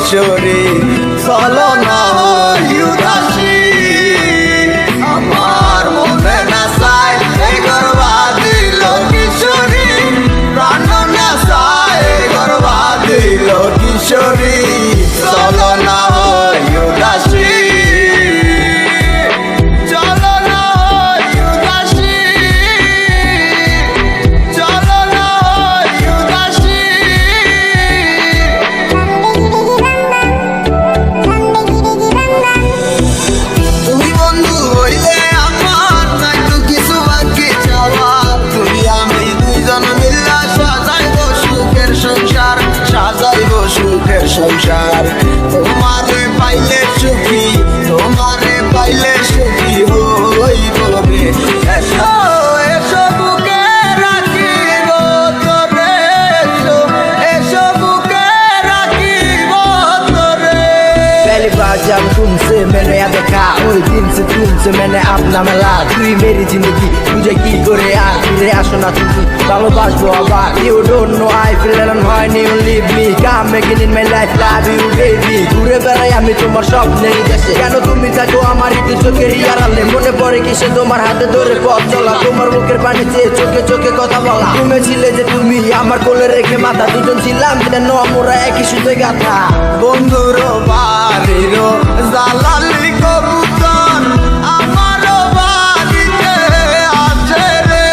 কিশোরী চলো না উদাসী আমার মনে না চাই এই গর্বা দিল কিশোরী প্রাণ না চাই গর্বা দিল কিশোরী চলো না উদাসী সুখের সংসার তোমারে পাইলে সুখী তোমারে পাইলে সুখী হইব রে এসো এসো বুকে রাখিব তোরে এসো বুকে রাখিব তোরে पहली बार जब तुमसे मैंने याद देखा ওই दिन से तुमसे मैंने अपना मिला তুই मेरी जिंदगी तुझे কি করে আর ফিরে আসো না তুমি ভালোবাসবো আবার you don't know I feel alone when you leave me come again in my life love you baby ঘুরে বেড়াই আমি তোমার স্বপ্নের দেশে কেন তুমি থাকো আমার একটু চোখের আড়ালে মনে পড়ে কিসে তোমার হাতে ধরে পথ চলা তোমার মুখের পানি চেয়ে চোখে চোখে কথা বলা তুমি ছিলে যে তুমি আমার কোলে রেখে মাথা দুজন ছিলাম যেন আমরা একই সুতে গাথা বন্ধুর বাড়ির জালালি কবুতর আমারও বাড়িতে আছে রে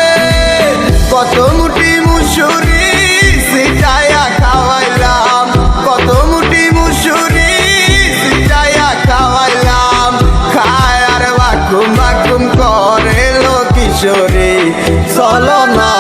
কত মুঠি মুসুরি সিটায়া খাওয়াইলাম কত মুঠি মুসুরি সিটায়া খাওয়াইলাম খায় আর বাকুম বাকুম করে লো কিশোরী চলো না